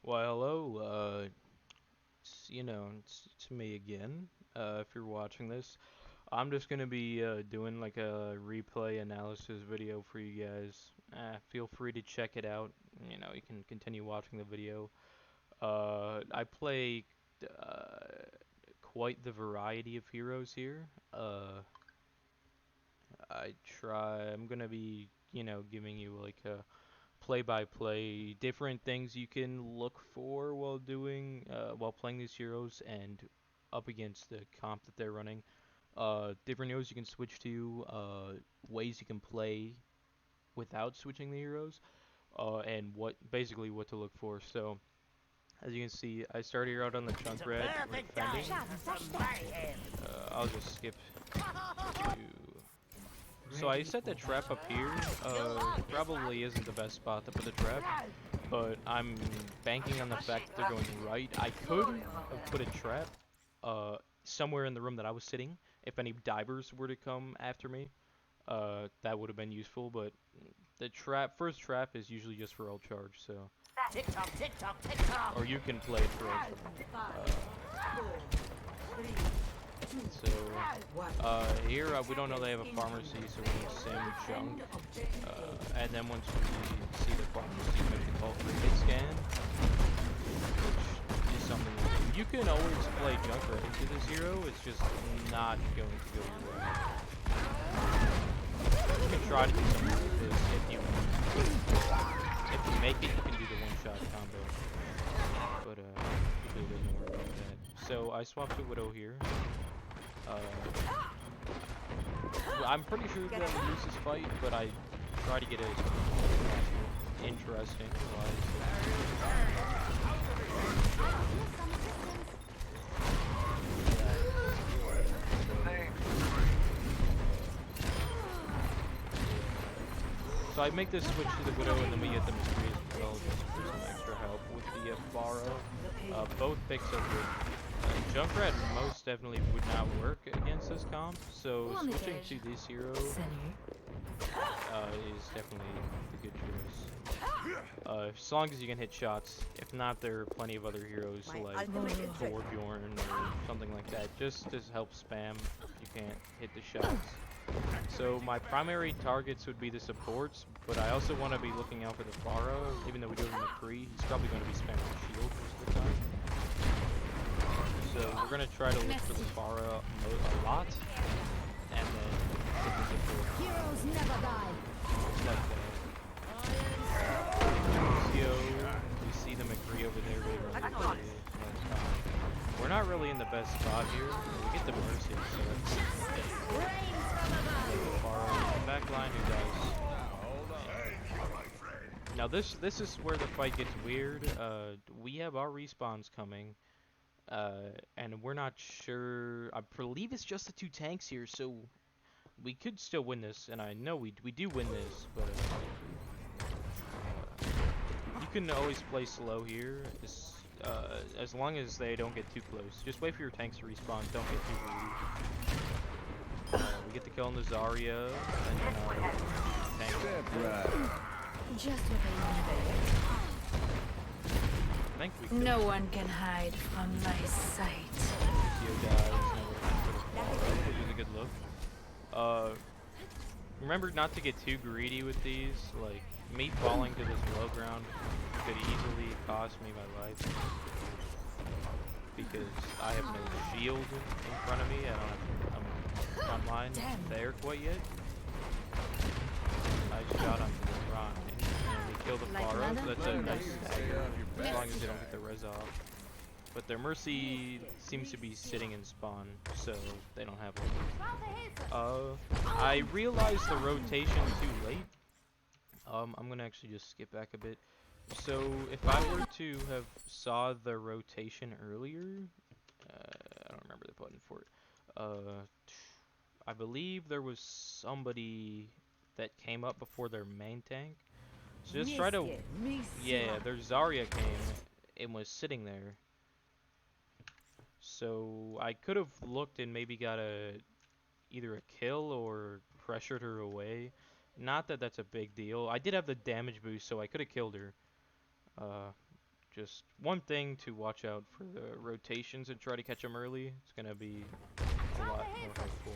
Well, hello, it's me again. If you're watching this, I'm just gonna be doing like a replay analysis video for you guys. Feel free to check it out. You can continue watching the video. I play uh, quite the variety of heroes here. I'm gonna be, giving you like a play-by-play, different things you can look for while playing these heroes and up against the comp that they're running. Different heroes you can switch to, ways you can play without switching the heroes, and what to look for. So as you can see, I started here out on the Junkrat defending. I'll just skip to. So I set the trap up here. Probably isn't the best spot to put the trap, but I'm banking on the fact that they're going right. I could have put a trap somewhere in the room that I was sitting if any divers were to come after me. That would have been useful, but the first trap is usually just for ult charge, so. Tick tock, tick tock, tick tock. Or you can play it for ult charge. Here we don't know they have a pharmacy, so we need sim junk. And then once we see the pharmacy, we make the call for a hit scan, which is something you can always play junk right into this hero. It's just not going to go well. You can try to do something with this if you make it. You can do the one-shot combo, but it really doesn't work like that. So I swapped to Widow here. I'm pretty sure that we lose this fight, but I try to get it as interesting. So I make this switch to the Widow, and then we get the McCree as well, just for some extra help with the Pharo. Both picks are good. Junkrat most definitely would not work against this comp, so switching to this hero is definitely a good choice. As long as you can hit shots. If not, there are plenty of other heroes like Torbjorn or something like that, just to help spam if you can't hit the shots. So my primary targets would be the supports, but I also want to be looking out for the Pharo, even though we do have McCree. He's probably going to be spamming shield most of the time. So we're gonna try to look for the Pharo a lot, and then hit the support. Heroes never die. Like we see the McCree over there really early. We're not really in the best spot here. We get the Mercy, so that's the Pharo in the back line who does. Now this is where the fight gets weird. We have our respawns coming. And we're not sure. I believe it's just the two tanks here, so we could still win this. And I know we do win this, but you can always play slow here, as long as they don't get too close. Just wait for your tanks to respawn. Don't get too greedy. We get the kill on the Zarya, and then tank. Just what I needed. I think we could. No one can hide from my sight. Which is a good look. Remember not to get too greedy with these. Like, me falling to this low ground could easily cost me my life. Because I have no shield in front of me. I'm front line there quite yet. I shot onto the Rhine. And we kill the Pharo, so that's a nice stagger, as long as they don't get the res off. But their Mercy seems to be sitting in spawn, so they don't have it. I realized the rotation too late. I'm gonna actually just skip back a bit. So if I were to have saw the rotation earlier, I don't remember the button for it. I believe there was somebody that came up before their main tank. So just try to, yeah, their Zarya came and was sitting there. So I could have looked and maybe got either a kill or pressured her away. Not that that's a big deal. I did have the damage boost, so I could have killed her. just one thing to watch out for the rotations and try to catch them early. It's gonna be a lot more helpful.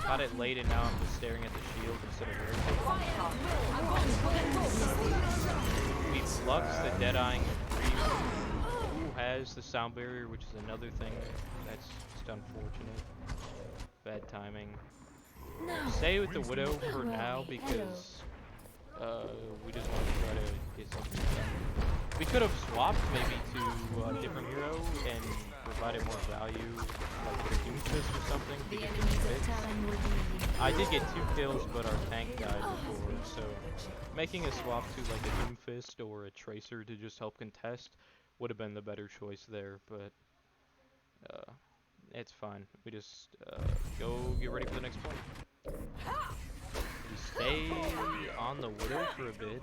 Got it late and now I'm just staring at the shield instead of rotating. We flux the dead-eyeing who has the sound barrier, which is another thing that's just unfortunate. Bad timing. Stay with the Widow for now because we just want to try to get something done. We could have swapped maybe to a different hero and provided more value, like the Doomfist or something to get the fix. I did get 2 kills, but our tank died before, so making a swap to like a Doomfist or a Tracer to just help contest would have been the better choice there, but it's fine. We just go get ready for the next point. We stay on the Widow for a bit.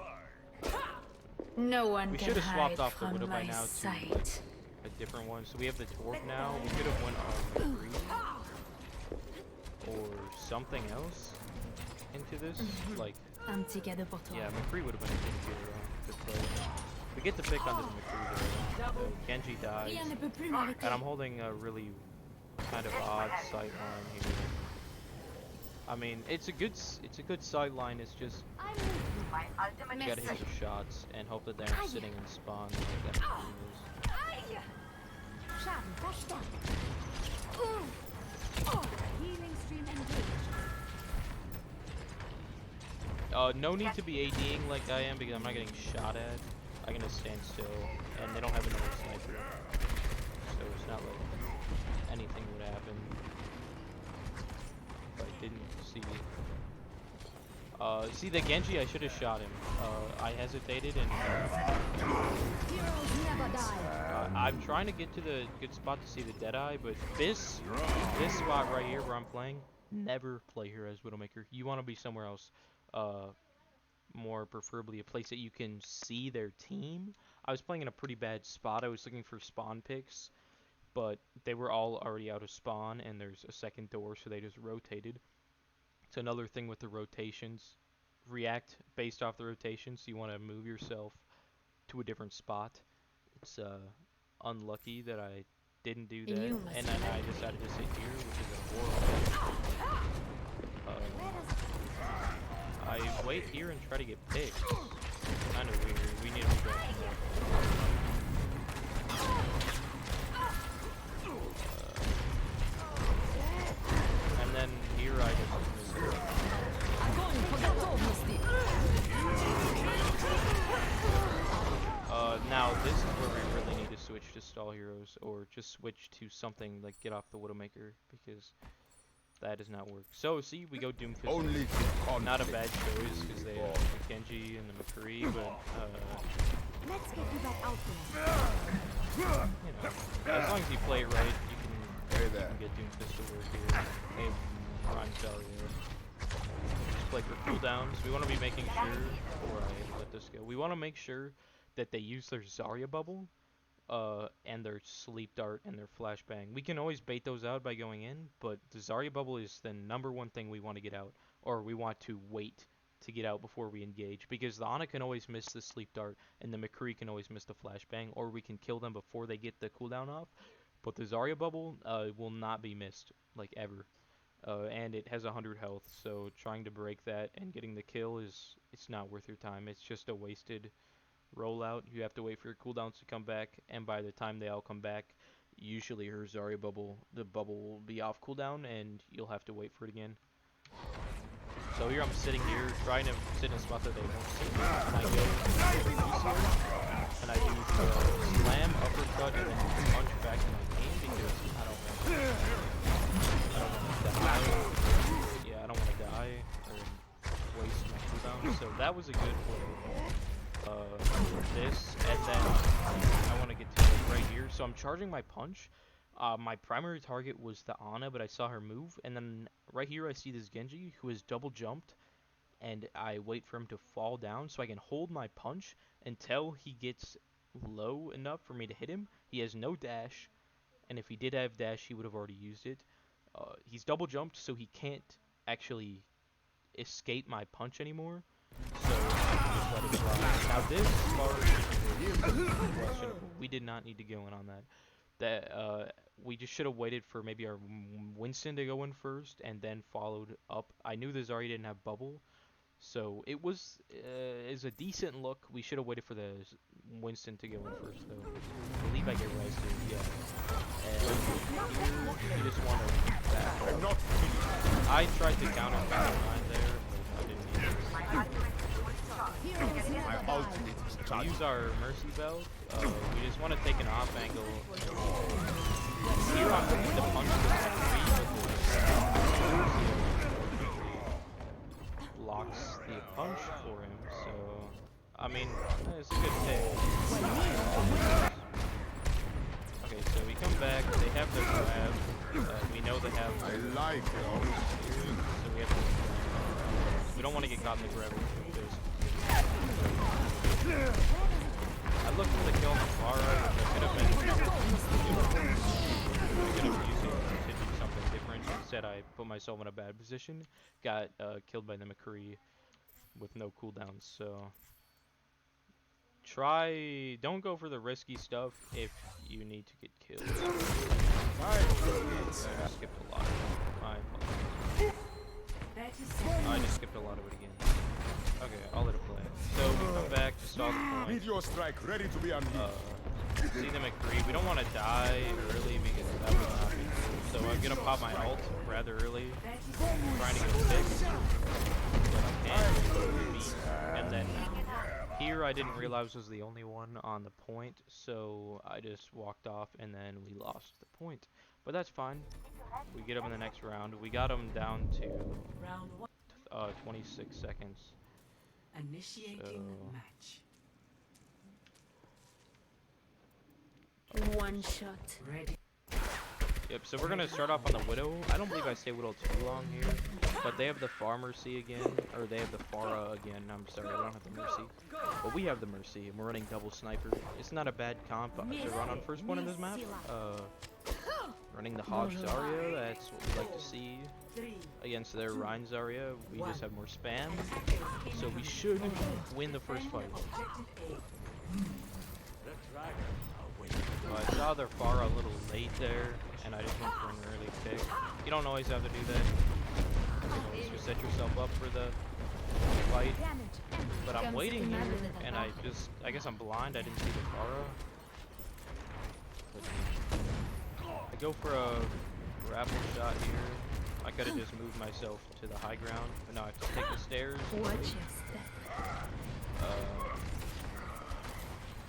No one We can should have hide swapped off the from Widow by my now to sight. like a different one. So we have the Torque now. We could have went on McCree or something else into this. Like, I'm together, bottle. yeah, McCree would have been a good hero to play. We get the pick on this McCree though. So Genji dies, Rien ne peut plus m'arrêter. and I'm holding a really kind of odd sight line here. I mean, it's a good sight line. It's just you gotta hit your shots and hope that they aren't sitting in spawn like that McCree is. Healing stream engaged. No need to be ADing like I am because I'm not getting shot at. I can just stand still, and they don't have another sniper, so it's not like anything would happen. But I didn't see. See the Genji, I should have shot him. I hesitated and Heroes never die. I'm trying to get to the good spot to see the Deadeye, but this spot right here where I'm playing, never play here as Widowmaker. You want to be somewhere else. More preferably a place that you can see their team. I was playing in a pretty bad spot. I was looking for spawn picks, but they were all already out of spawn, and there's a second door, so they just rotated. It's another thing with the rotations. React based off the rotations, so you want to move yourself to a different spot. It's unlucky that I didn't do that, and then I decided to sit here, which is a horrible. I wait here and try to get picked. Kind of weird. We need to be back in there. And then here I just miss it. Now this is where we really need to switch to stall heroes, or just switch to something like get off the Widowmaker, because that does not work. So see, we go Doomfist. Not a bad choice because they have the Genji and the McCree, but Let's get you back out you know, as long as you play it right, you can get Doomfist to work here. They have Prime Salio. Just play for cooldowns. We want to be making sure, before I let this go, we want to make sure that they use their Zarya bubble, and their sleep dart and their flashbang. We can always bait those out by going in, but the Zarya bubble is the #1 thing we want to get out, or we want to wait to get out before we engage, because the Ana can always miss the sleep dart, and the McCree can always miss the flashbang, or we can kill them before they get the cooldown off. But the Zarya bubble will not be missed, like ever, and it has 100 health, so trying to break that and getting the kill it's not worth your time. It's just a wasted rollout. You have to wait for your cooldowns to come back, and by the time they all come back, usually her Zarya bubble, the bubble will be off cooldown, and you'll have to wait for it again. So here I'm sitting here, trying to sit in a spot that they won't see me, and I go and I do the slam, uppercut, and then punch back in my game because I don't want to die. Yeah, I don't want to die or waste my cooldown. So that was a good play. This, and then I want to get to it right here. So I'm charging my punch. My primary target was the Ana, but I saw her move, and then right here I see this Genji who has double jumped, and I wait for him to fall down so I can hold my punch until he gets low enough for me to hit him. He has no dash, and if he did have dash, he would have already used it. He's double jumped, so he can't actually escape my punch anymore. So I can just let it fly. Now this part we did not need to go in on that. We just should have waited for maybe our Winston to go in first and then followed up. I knew the Zarya didn't have bubble, so it was is a decent look. We should have waited for the Winston to go in first, though. I believe I get res too, yeah. And here, you just want to back. I tried to counter back line there, but I didn't need it. Heroes never die. We use our Mercy Belt. We just want to take an off angle. Here I'm going to punch the locks the punch for him, so I mean, it's a good pick. Okay, so we come back, they have their grab, we know they have their so we have to, we don't want to get caught in the grab. I looked for the kill on Clara, which I could have been, I could have used it to do something different. Instead, I put myself in a bad position, got killed by the McCree with no cooldowns, so don't go for the risky stuff if you need to get killed. I skipped a lot. I just skipped a lot of it again. Okay, I'll let it play. So we come back to stall the point. Meteor strike ready to be unleashed. See the McCree. We don't want to die early because that would not be cool. So I'm gonna pop my ult rather early, trying to get a fix, but I can't beat. And then here I didn't realize I was the only one on the point, so I just walked off and then we lost the point. But that's fine. We get them in the next round. We got them down to 26 seconds. Initiating match. One shot. Ready. Yep, so we're gonna start off on the Widow. I don't believe I stay Widow too long here, but they have the Far Mercy again, or they have the Pharah again. I'm sorry, I don't have the Mercy, but we have the Mercy, and we're running double sniper. It's not a bad comp to run on first one in this map. Running the Hog Zarya, that's what we like to see. Against their Rhine Zarya, we just have more spam, so we should win the first fight. I saw their Pharah a little late there, and I just went for an early pick. You don't always have to do that. You can always just set yourself up for the fight. But I'm waiting here, and I guess I'm blind. I didn't see the Pharah. I go for a grapple shot here. I could have just moved myself to the high ground, but now I have to take the stairs.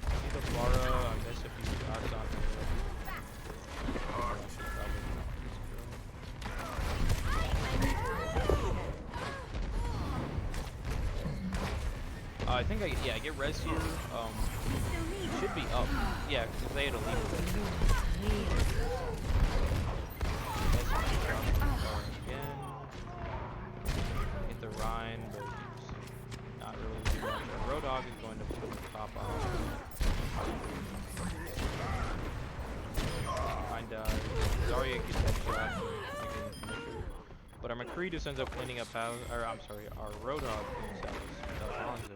See the Pharah, I missed a few shots on her. I think I get res here. Should be up. Yeah, because they had to leave. Again. Hit the Rhine, but not really too much. Road Dog is going to put the top on. Find Zarya gets that shot. But our McCree just ends up cleaning up house, or I'm sorry, our Road Dog cleans out Alonzo.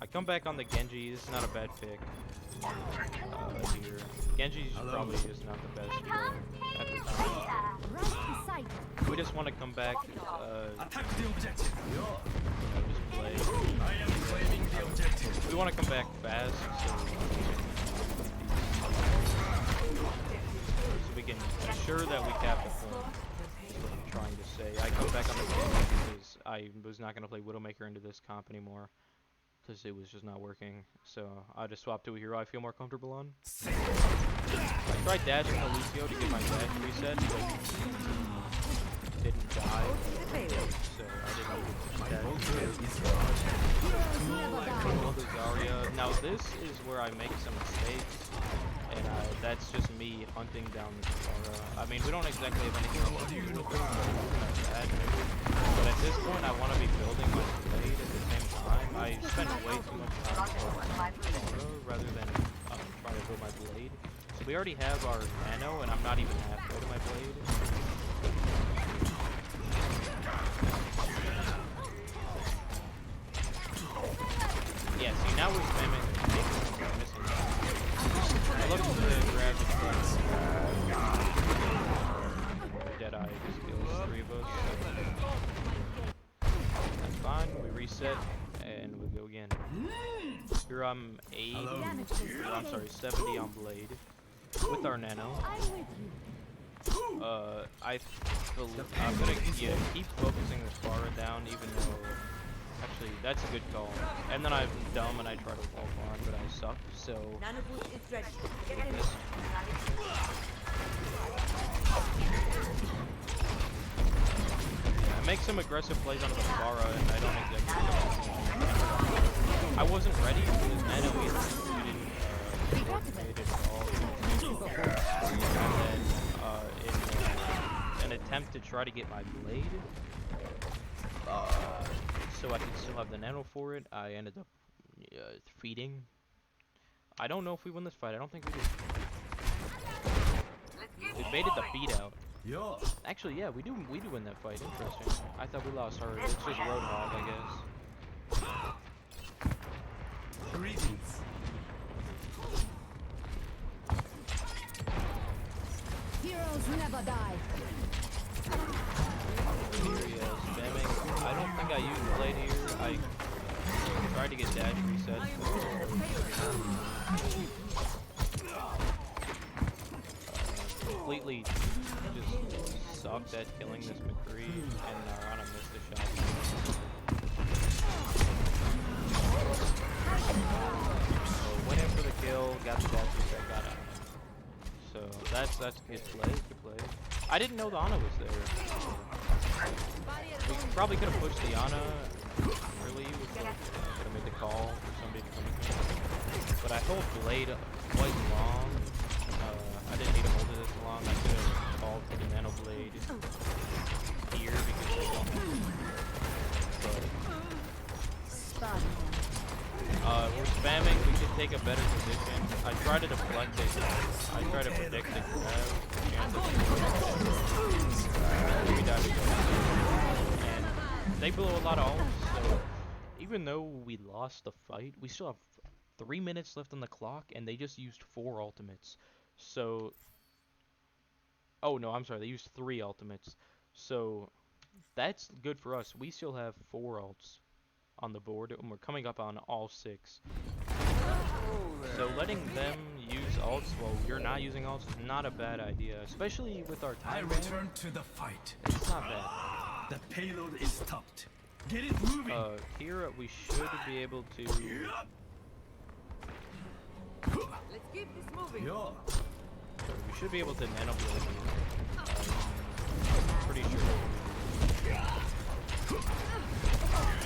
I come back on the Genji. This is not a bad pick. Here. Genji's probably just not the best at the time. We just want to come back, Attack the objective. just play. I am claiming the objective. We want to come back fast, so we can ensure that we cap the point. That's what I'm trying to say. I come back on the Genji because I was not going to play Widowmaker into this comp anymore, because it was just not working. So I just swapped to a hero I feel more comfortable on. I tried dashing the Lucio to get my dash reset, but didn't die. So I didn't get Zarya. Now this is where I make some mistakes, and that's just me hunting down the Pharah. I mean, we don't exactly have anything else to do with it, but at this point I want to be building my blade at the same time. I spend way too much time on Pharah rather than trying to build my blade. So we already have our nano, and I'm not even halfway to my blade. Yeah, See, now we're spamming. Missing. I look to grab the Deadeye just kills 3 of us. So that's fine. We reset and we go again. Here I'm 80. I'm sorry, 70 on Blade with our Nano. I'm gonna keep focusing this Pharah down, even though actually that's a good call. And then I'm dumb and I try to walk on, but I suck. So I make some aggressive plays onto the Pharah, and I don't exactly. I wasn't ready for this Nano either. We didn't coordinate it at all. And then in an attempt to try to get my Blade, so I could still have the Nano for it, I ended up feeding. I don't know if we win this fight. I don't think we did. We baited the feed out. Actually, yeah, we do win that fight. Interesting. I thought we lost. Or it's just Roadhog, I guess. Greetings. Heroes never die. Here he is, spamming. I don't think I used Blade here. I tried to get dash reset. Completely just sucked at killing this McCree, and Narana missed the shot. So went in for the kill, got the dash reset, got out. So that's good play, good play. I didn't know the Ana was there. We probably could have pushed the Ana early. We could have made the call for somebody to come with me. But I hold Blade quite long. I didn't need to hold it this long. I could have called for the Nano Blade here because they don't. But we're spamming. We could take a better position. I try to deflect it. I try to predict the grab. And they blow a lot of ults, so even though we lost the fight, we still have 3 minutes left on the clock, and they just used 4 ultimates. So, oh no, I'm sorry, they used 3 ultimates. So that's good for us. We still have 4 ults on the board, and we're coming up on all 6. So letting them use ults while you're not using ults is not a bad idea, especially with our I time. return to the fight. It's not bad. The payload is stopped. Get it moving. Here we should be able to. Let's keep this moving. We should be able to Nano Blade here. Pretty sure.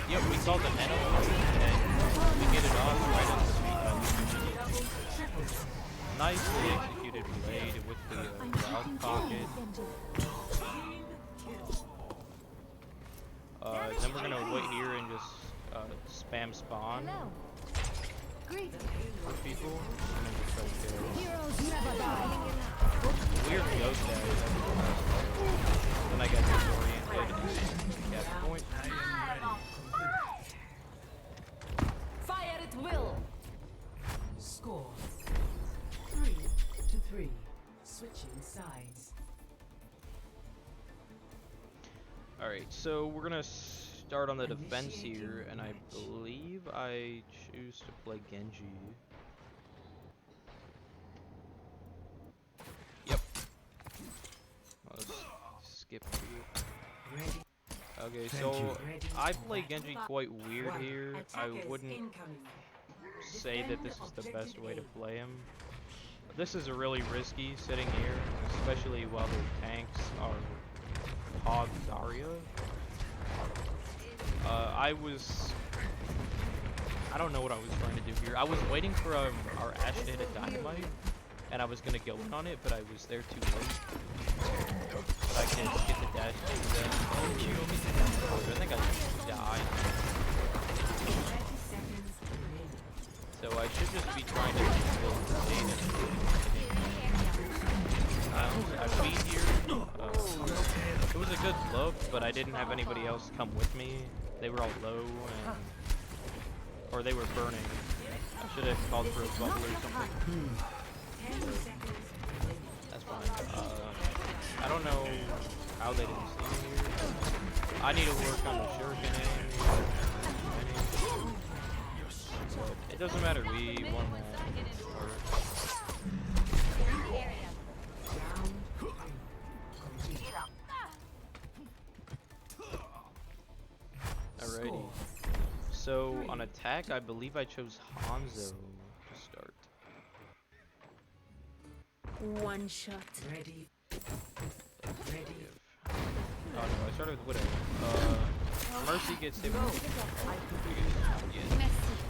Yep, we saw the Nano Blade and we get it off right on the feet. Nicely executed Blade with the out pocket. Then we're gonna wait here and just spam spawn for people, and then just try to kill. Heroes never die. Weird ghost dash. Then I got disoriented. Got the point. Fire at will. Score 3-3. Switching sides. Alright, so we're gonna start on the defense here, and I believe I choose to play Genji. Yep. Let's skip here. Okay, so I play Genji quite weird here. I wouldn't say that this is the best way to play him. This is really risky sitting here, especially while their tanks are Hog Zarya. I don't know what I was trying to do here. I was waiting for our Ashe to hit a dynamite, and I was gonna go in on it, but I was there too late. But I can get the dash to them. I think I died. So I should just be trying to kill the data. I beat here. It was a good look, but I didn't have anybody else come with me. They were all low, or they were burning. Should have called for a bubble or something. 10 seconds remaining. That's fine. I don't know how they didn't see me here. I need to work on the shuriken aim. But it doesn't matter. We won that. Or, Round 3. Complete. alrighty. So on attack, I believe I chose Hanzo to start. One shot. Ready. Ready. Oh no, I started with Widow. Mercy gets hit. Yeah.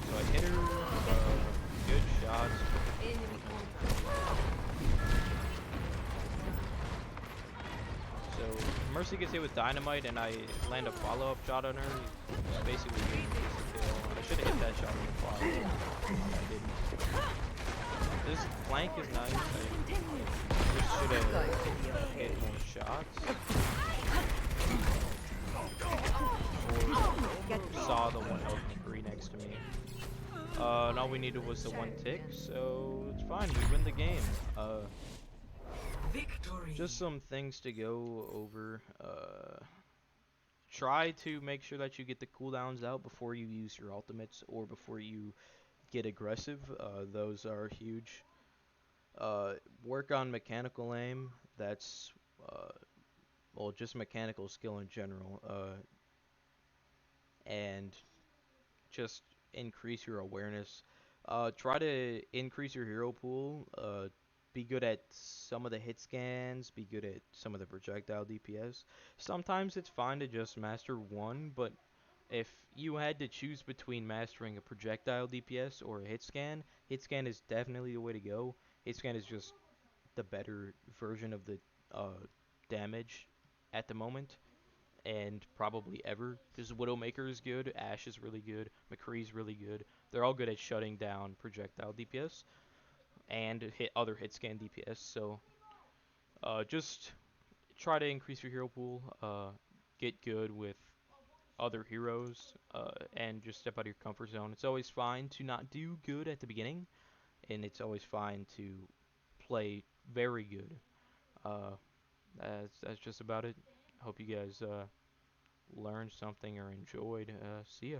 So I hit her. Good shots. So Mercy gets hit with dynamite, and I land a follow-up shot on her. Basically, getting a kill. I should have hit that shot in the follow. I didn't. This flank is nice. I just should have hit more shots. Or saw the one health McCree next to me. And all we needed was the one tick, so it's fine. We win the game. Victory. Just some things to go over. Try to make sure that you get the cooldowns out before you use your ultimates or before you get aggressive. Those are huge. Work on mechanical aim. That's well, just mechanical skill in general. And just increase your awareness. Try to increase your hero pool. Be good at some of the hit scans. Be good at some of the projectile DPS. Sometimes it's fine to just master one, but if you had to choose between mastering a projectile DPS or a hit scan is definitely the way to go. Hit scan is just the better version of the damage at the moment and probably ever, because Widowmaker is good, Ashe is really good, McCree's really good. They're all good at shutting down projectile DPS and other hit scan DPS. So just try to increase your hero pool, get good with other heroes, and just step out of your comfort zone. It's always fine to not do good at the beginning, and it's always fine to play very good. Uh, that's just about it. Hope you guys learned something or enjoyed. See ya.